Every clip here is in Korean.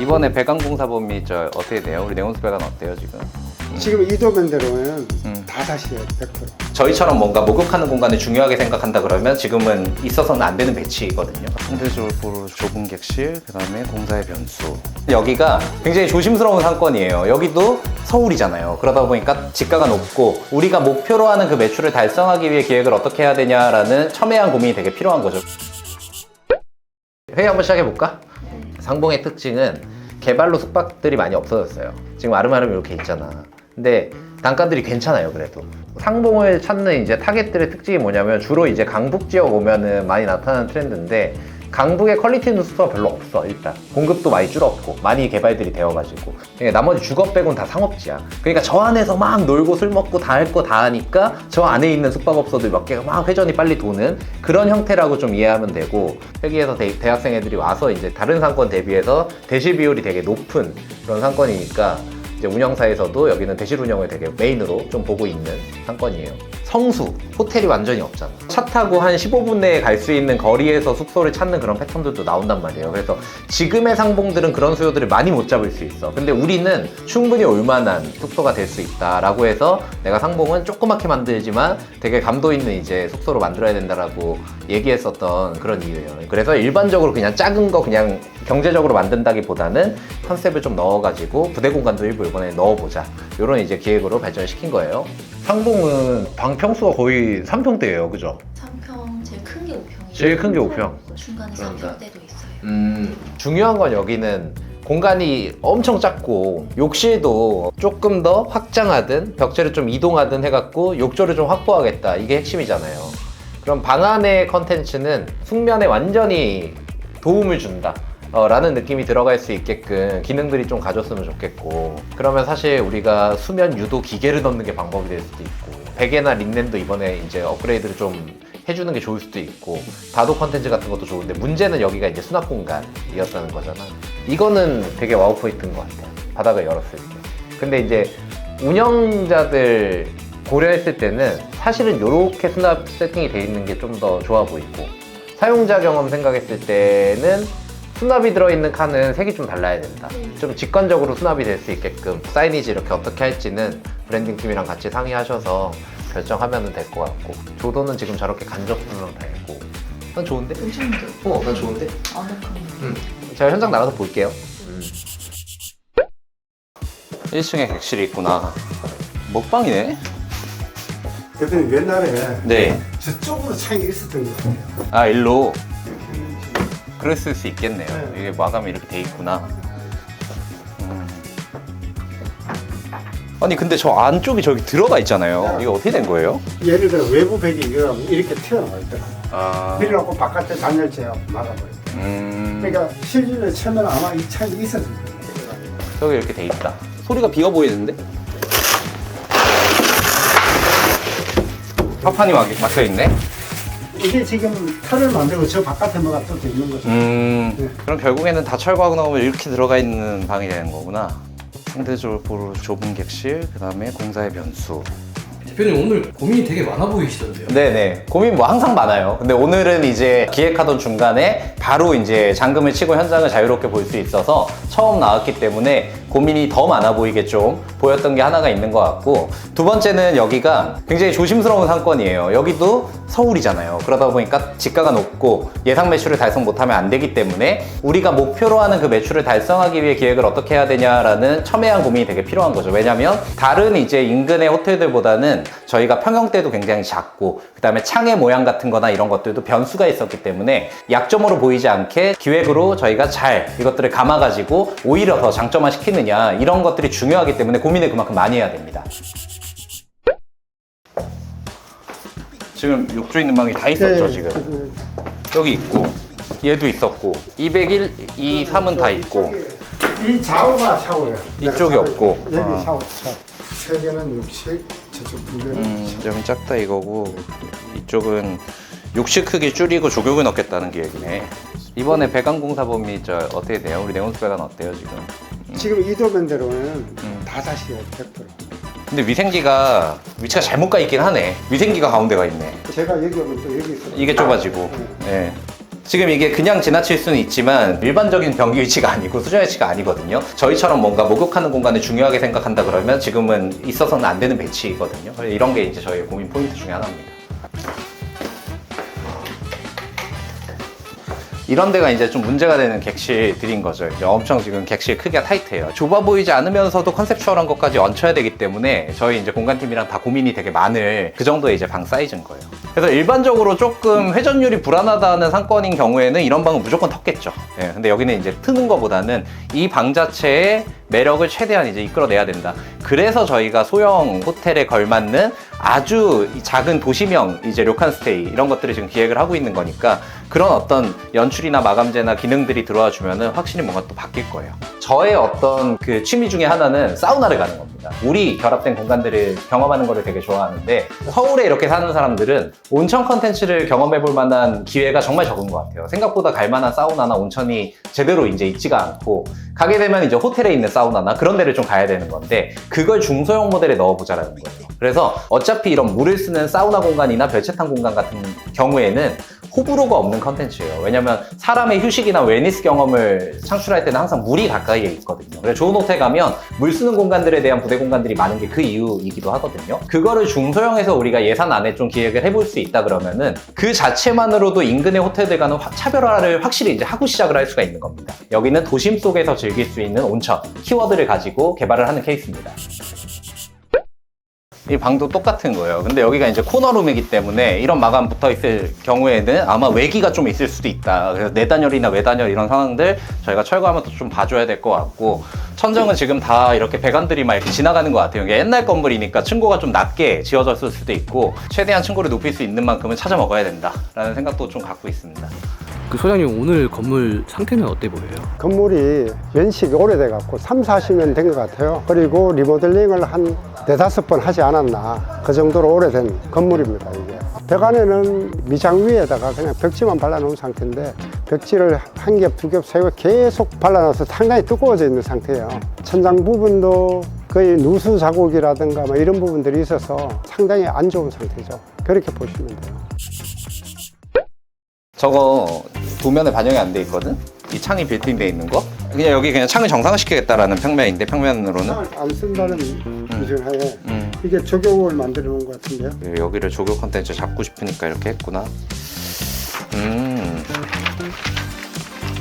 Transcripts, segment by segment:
이번에 배관공사범 및 어떻게 돼요? 우리 네온스 배관 어때요 지금? 지금 이도면대로는 다 다시에요, 100%. 저희처럼 뭔가 목욕하는 공간을 중요하게 생각한다 그러면 지금은 있어서는 안 되는 배치거든요. 상대적으로 좁은 객실, 그 다음에 공사의 변수. 여기가 굉장히 조심스러운 상권이에요. 여기도 서울이잖아요. 그러다 보니까 지가가 높고 우리가 목표로 하는 그 매출을 달성하기 위해 기획을 어떻게 해야 되냐라는 첨예한 고민이 되게 필요한 거죠. 회의 한번 시작해볼까? 상봉의 특징은 개발로 숙박들이 많이 없어졌어요. 지금 아름아름 이렇게 있잖아. 근데 단가들이 괜찮아요. 그래도 상봉을 찾는 이제 타겟들의 특징이 뭐냐면 주로 이제 강북 지역 오면은 많이 나타나는 트렌드인데 강북에 퀄리티 있는 숙소가 별로 없어. 일단 공급도 많이 줄었고 많이 개발들이 되어가지고 나머지 주거 빼고는 다 상업지야. 그러니까 저 안에서 막 놀고 술 먹고 다 할 거 다 하니까 저 안에 있는 숙박업소들 몇 개가 막 회전이 빨리 도는 그런 형태라고 좀 이해하면 되고, 여기에서 대학생 애들이 와서 이제 다른 상권 대비해서 대실 비율이 되게 높은 그런 상권이니까 이제 운영사에서도 여기는 대실 운영을 되게 메인으로 좀 보고 있는 상권이에요. 성수, 호텔이 완전히 없잖아. 차 타고 한 15분 내에 갈 수 있는 거리에서 숙소를 찾는 그런 패턴들도 나온단 말이에요. 그래서 지금의 상봉들은 그런 수요들을 많이 못 잡을 수 있어. 근데 우리는 충분히 올만한 숙소가 될 수 있다라고 해서 내가 상봉은 조그맣게 만들지만 되게 감도 있는 이제 숙소로 만들어야 된다라고 얘기했었던 그런 이유예요. 그래서 일반적으로 그냥 작은 거 그냥 경제적으로 만든다기보다는 컨셉을 좀 넣어가지고 부대 공간도 일부 이번에 넣어보자, 이런 이제 기획으로 발전시킨 거예요. 상봉은 방 평수가 거의 3평대예요, 그죠? 3평, 제일 큰 게 5평이에요. 제일 큰 게 5평. 중간에 그런다. 4평대도 있어요. 중요한 건 여기는 공간이 엄청 작고 욕실도 조금 더 확장하든 벽체를 좀 이동하든 해갖고 욕조를 좀 확보하겠다, 이게 핵심이잖아요. 그럼 방 안의 컨텐츠는 숙면에 완전히 도움을 준다 라는 느낌이 들어갈 수 있게끔 기능들이 좀 가졌으면 좋겠고, 그러면 사실 우리가 수면 유도 기계를 넣는 게 방법이 될 수도 있고, 베개나 린넨도 이번에 이제 업그레이드를 좀 해주는 게 좋을 수도 있고, 다도 컨텐츠 같은 것도 좋은데 문제는 여기가 이제 수납 공간이었다는 거잖아. 이거는 되게 와우 포인트인 것 같아요, 바닥을 열었을 때. 근데 이제 운영자들 고려했을 때는 사실은 이렇게 수납 세팅이 돼 있는 게 좀 더 좋아 보이고, 사용자 경험 생각했을 때는 수납이 들어있는 칸은 색이 좀 달라야 된다. 좀 직관적으로 수납이 될 수 있게끔 사이니지 이렇게 어떻게 할지는 브랜딩 팀이랑 같이 상의하셔서 결정하면 될 것 같고, 조도는 지금 저렇게 간접으로 다 했고, 난 좋은데? 괜찮은데? 난 좋은데? 아늑한 제가 현장 나가서 볼게요. 1층에 객실이 있구나. 먹방이네? 대표님 옛날에 네. 저쪽으로 창이 있었던 것 같아요. 아, 일로. 그랬을 수 있겠네요. 이게 마감이 이렇게 돼 있구나. 아니 근데 저 안쪽이 저기 들어가 있잖아요. 이게 어떻게 된 거예요? 예를 들어 외부 벽이 이렇게 튀어나와 있더라. 아, 밀어놓고 바깥에 단열재하고 막아버렸다. 그러니까 실질을 쳐면 아마 이 창이 있었을 거예요. 저기 이렇게 돼 있다. 소리가 비어 보이는데? 파판이 막혀 있네. 이게 지금 털을 만들고 저 바깥에 뭐가 또 있는 거죠. 그럼 결국에는 다 철거하고 나오면 이렇게 들어가 있는 방이 되는 거구나. 상대적으로 좁은 객실, 그 다음에 공사의 변수. 대표님 오늘 고민이 되게 많아 보이시던데요? 네네. 고민 뭐 항상 많아요. 근데 오늘은 이제 기획하던 중간에 바로 이제 잠금을 치고 현장을 자유롭게 볼 수 있어서 처음 나왔기 때문에 고민이 더 많아 보이게 좀 보였던 게 하나가 있는 것 같고, 두 번째는 여기가 굉장히 조심스러운 상권이에요. 여기도 서울이잖아요. 그러다 보니까 지가가 높고 예상 매출을 달성 못하면 안 되기 때문에 우리가 목표로 하는 그 매출을 달성하기 위해 기획을 어떻게 해야 되냐라는 첨예한 고민이 되게 필요한 거죠. 왜냐면 다른 이제 인근의 호텔들보다는 저희가 평형대도 굉장히 작고, 그 다음에 창의 모양 같은 거나 이런 것들도 변수가 있었기 때문에 약점으로 보이지 않게 기획으로 저희가 잘 이것들을 감아가지고 오히려 더 장점화 시키느냐, 이런 것들이 중요하기 때문에 고민을 그만큼 많이 해야 됩니다. 지금 욕조 있는 방이 다 있었죠. 네, 지금 여기 있고 얘도 있었고 201, 2, 3은 다 있고 이 좌우가 샤워예요. 이쪽이 없고. 여기 샤워. 세 개는 욕실, 저쪽 두 개는 샤워. 여긴 작다 이거고, 이쪽은 욕실 크기 줄이고 조격을 넣겠다는 계획이네. 이번에 배관공사범 및 어떻게 돼요? 우리 네온스 배관 어때요 지금? 지금 이도면대로는 다 다시에요, 100%. 근데 위생기가 위치가 잘못 가 있긴 하네. 위생기가 가운데 가 있네. 제가 여기 오면 또 여기 있어요. 이게 좁아지고. 네. 지금 이게 그냥 지나칠 수는 있지만 일반적인 변기 위치가 아니고 수전 위치가 아니거든요. 저희처럼 뭔가 목욕하는 공간을 중요하게 생각한다 그러면 지금은 있어서는 안 되는 배치거든요. 이런 게 이제 저희 고민 포인트 중에 하나입니다. 이런 데가 이제 좀 문제가 되는 객실들인 거죠. 이제 엄청 지금 객실 크기가 타이트해요. 좁아 보이지 않으면서도 컨셉추얼한 것까지 얹혀야 되기 때문에 저희 이제 공간팀이랑 다 고민이 되게 많을 그 정도의 이제 방 사이즈인 거예요. 그래서 일반적으로 조금 회전율이 불안하다는 상권인 경우에는 이런 방은 무조건 텄겠죠. 예, 근데 여기는 이제 트는 것보다는 이 방 자체의 매력을 최대한 이제 이끌어내야 된다. 그래서 저희가 소형 호텔에 걸맞는 아주 작은 도시명 이제 료칸 스테이 이런 것들을 지금 기획을 하고 있는 거니까 그런 어떤 연출이나 마감재나 기능들이 들어와 주면은 확실히 뭔가 또 바뀔 거예요. 저의 어떤 그 취미 중에 하나는 사우나를 가는 겁니다. 물이 결합된 공간들을 경험하는 거를 되게 좋아하는데 서울에 이렇게 사는 사람들은 온천 컨텐츠를 경험해 볼 만한 기회가 정말 적은 것 같아요. 생각보다 갈 만한 사우나나 온천이 제대로 이제 있지가 않고 가게 되면 이제 호텔에 있는 사우나나 그런 데를 좀 가야 되는 건데 그걸 중소형 모델에 넣어보자라는 거죠. 그래서 어차피 이런 물을 쓰는 사우나 공간이나 별채탕 공간 같은 경우에는 호불호가 없는 컨텐츠예요. 왜냐면 사람의 휴식이나 웰니스 경험을 창출할 때는 항상 물이 가까이에 있거든요. 그래서 좋은 호텔 가면 물 쓰는 공간들에 대한 부대 공간들이 많은 게 그 이유이기도 하거든요. 그거를 중소형에서 우리가 예산 안에 좀 기획을 해볼 수 있다 그러면은 그 자체만으로도 인근의 호텔들과는 차별화를 확실히 이제 하고 시작을 할 수가 있는 겁니다. 여기는 도심 속에서 즐길 수 있는 온천 키워드를 가지고 개발을 하는 케이스입니다. 이 방도 똑같은 거예요. 근데 여기가 이제 코너룸이기 때문에 이런 마감 붙어 있을 경우에는 아마 외기가 좀 있을 수도 있다. 그래서 내단열이나 외단열 이런 상황들 저희가 철거하면서 좀 봐줘야 될 것 같고 천정은 지금 다 이렇게 배관들이 막 이렇게 지나가는 것 같아요. 이게 옛날 건물이니까 층고가 좀 낮게 지어졌을 수도 있고 최대한 층고를 높일 수 있는 만큼은 찾아 먹어야 된다라는 생각도 좀 갖고 있습니다. 그 소장님 오늘 건물 상태는 어때 보여요? 건물이 연식이 오래돼갖고 3, 40년 된 것 같아요. 그리고 리모델링을 한 4-5번 하지 않았나 그 정도로 오래된 건물입니다. 이게 벽안에는 미장 위에다가 그냥 벽지만 발라놓은 상태인데 벽지를 한 겹, 두 겹, 세 겹 계속 발라놔서 상당히 두꺼워져 있는 상태예요. 천장 부분도 거의 누수 자국이라든가 뭐 이런 부분들이 있어서 상당히 안 좋은 상태죠. 그렇게 보시면 돼요. 저거 도면에 반영이 안 돼 있거든? 이 창이 빌트인돼 있는 거? 그냥 여기 그냥 창을 정상화시키겠다라는 평면인데 평면으로는 창을 안 쓴다는 기준하에 이게 조경을 만들어 놓은 것 같은데요. 여기를 조교 컨텐츠 잡고 싶으니까 이렇게 했구나.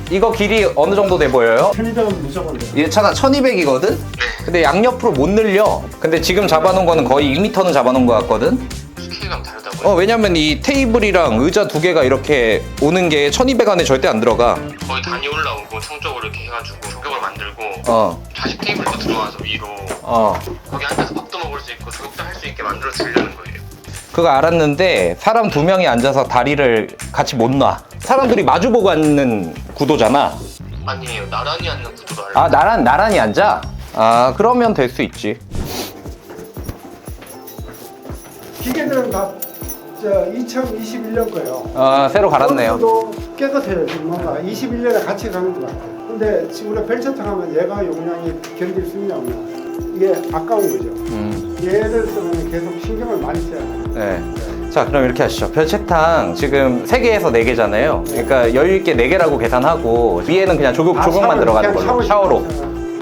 이거 길이 어느 정도 돼 보여요? 1200은 무조건 돼요. 얘 차가 1200이거든? 근데 양옆으로 못 늘려. 근데 지금 잡아놓은 거는 거의 2m는 잡아놓은 것 같거든? 스케일감 다르다고요? 왜냐면 이 테이블이랑 의자 두 개가 이렇게 오는 게 1200 안에 절대 안 들어가. 거의 단이 올라오고 청 쪽으로 이렇게 해가지고 조격을 만들고 좌식 테이블도 들어와서 위로 거기 앉아서 밥도 먹을 수 있고 조격도 할 수 있게 만들어 주려는 거예요. 그거 알았는데 사람 2명이 앉아서 다리를 같이 못 놔. 사람들이 마주보고 앉는 구도잖아. 아니에요, 나란히 앉는 구도로 하려고. 나란히 앉아? 그러면 될 수 있지. 기계들은 다 2021년 거예요. 새로 갈았네요. 도 깨끗해요. 지금 뭔가 21년에 같이 가는 것 같아요. 근데 지금 우리가 벨트탕 하면 얘가 용량이 견딜 수 있냐 없냐. 이게 아까운 거죠. 얘를 쓰면 계속 신경을 많이 써야 돼요. 네. 자, 그럼 이렇게 하시죠. 별채탕 지금 3개에서 4개잖아요. 그러니까 여유있게 4개라고 계산하고 위에는 그냥 조격만 들어가는 걸로. 샤워로.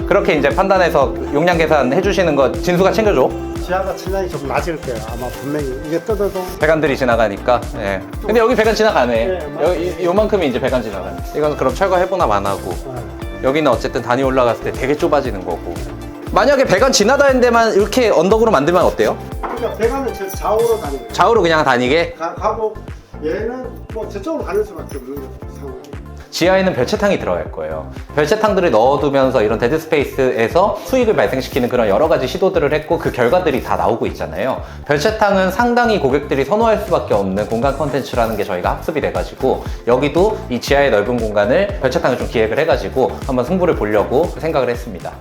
그렇게 이제 판단해서 용량 계산 해주시는 거 진수가 챙겨줘. 지하가 천장이 좀 낮을 거예요. 아마 분명히 이게 뜯어도 배관들이 지나가니까. 예. 근데 여기 배관 지나가네. 네, 맞아요. 요만큼이 이제 배관 지나가네. 이건 그럼 철거해보나 안 하고. 여기는 어쨌든 단이 올라갔을 때 되게 좁아지는 거고. 만약에 배관 지나다니는 데만 이렇게 언덕으로 만들면 어때요? 그러니까 배관은 저 좌우로 다니는 거예요. 좌우로 그냥 다니게? 가고 얘는 뭐 저쪽으로 가는 수밖에 없는 상황이에요. 지하에는 별채탕이 들어갈 거예요. 별채탕들을 넣어두면서 이런 데드 스페이스에서 수익을 발생시키는 그런 여러 가지 시도들을 했고 그 결과들이 다 나오고 있잖아요. 별채탕은 상당히 고객들이 선호할 수밖에 없는 공간 콘텐츠라는 게 저희가 학습이 돼가지고 여기도 이 지하의 넓은 공간을 별채탕을 좀 기획을 해가지고 한번 승부를 보려고 생각을 했습니다.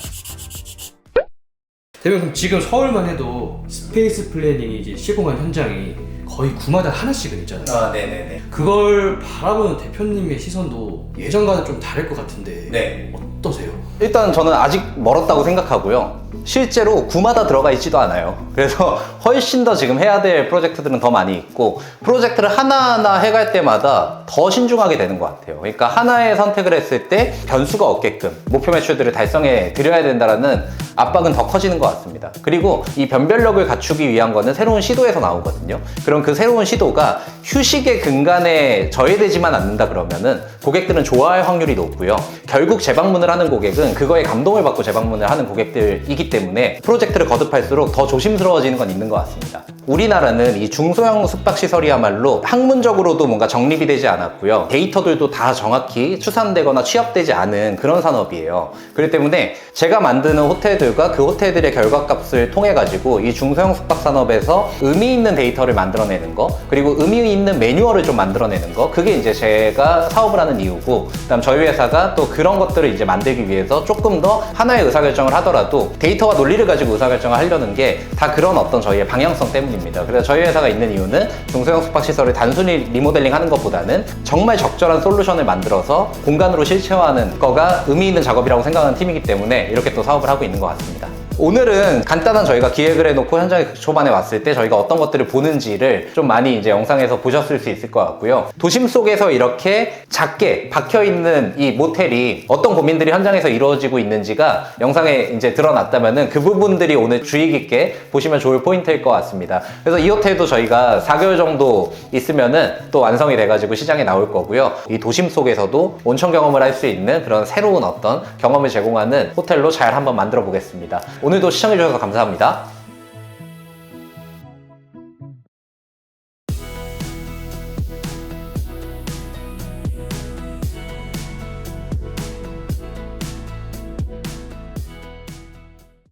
대표님 그럼 지금 서울만 해도 스페이스 플래닝이 이제 시공한 현장이 거의 구마다 하나씩은 있잖아요. 아, 네네네. 그걸 바라보는 대표님의 시선도 예전과는 좀 다를 것 같은데 네. 어떠세요? 일단 저는 아직 멀었다고 생각하고요. 실제로 구마다 들어가 있지도 않아요. 그래서 훨씬 더 지금 해야 될 프로젝트들은 더 많이 있고, 프로젝트를 하나하나 해갈 때마다 더 신중하게 되는 것 같아요. 그러니까 하나의 선택을 했을 때 변수가 없게끔 목표 매출들을 달성해 드려야 된다는 압박은 더 커지는 것 같습니다. 그리고 이 변별력을 갖추기 위한 거는 새로운 시도에서 나오거든요. 그럼 그 새로운 시도가 휴식의 근간에 저해되지만 않는다 그러면은 고객들은 좋아할 확률이 높고요. 결국 재방문을 하는 고객은 그거에 감동을 받고 재방문을 하는 고객들이기 때문에 프로젝트를 거듭할수록 더 조심스러워지는 건 있는 것 같습니다. 우리나라는 이 중소형 숙박시설이야말로 학문적으로도 뭔가 정립이 되지 않았고요. 데이터들도 다 정확히 추산되거나 취합되지 않은 그런 산업이에요. 그렇기 때문에 제가 만드는 호텔들과 그 호텔들의 결과값을 통해 가지고 이 중소형 숙박산업에서 의미 있는 데이터를 만들어내는 거, 그리고 의미 있는 매뉴얼을 좀 만들어내는 거, 그게 이제 제가 사업을 하는 이유고, 그다음 저희 회사가 또 그런 것들을 이제 만들기 위해서 조금 더 하나의 의사결정을 하더라도 데이터와 논리를 가지고 의사결정을 하려는 게 다 그런 어떤 저희의 방향성 때문입니다. 그래서 저희 회사가 있는 이유는 중소형 숙박시설을 단순히 리모델링 하는 것보다는 정말 적절한 솔루션을 만들어서 공간으로 실체화하는 거가 의미 있는 작업이라고 생각하는 팀이기 때문에 이렇게 또 사업을 하고 있는 것 같습니다. 오늘은 간단한 저희가 기획을 해놓고 현장에 초반에 왔을 때 저희가 어떤 것들을 보는지를 좀 많이 이제 영상에서 보셨을 수 있을 것 같고요. 도심 속에서 이렇게 작게 박혀있는 이 모텔이 어떤 고민들이 현장에서 이루어지고 있는지가 영상에 이제 드러났다면은 그 부분들이 오늘 주의 깊게 보시면 좋을 포인트일 것 같습니다. 그래서 이 호텔도 저희가 4개월 정도 있으면은 또 완성이 돼가지고 시장에 나올 거고요. 이 도심 속에서도 온천 경험을 할 수 있는 그런 새로운 어떤 경험을 제공하는 호텔로 잘 한번 만들어 보겠습니다. 오늘도 시청해주셔서 감사합니다.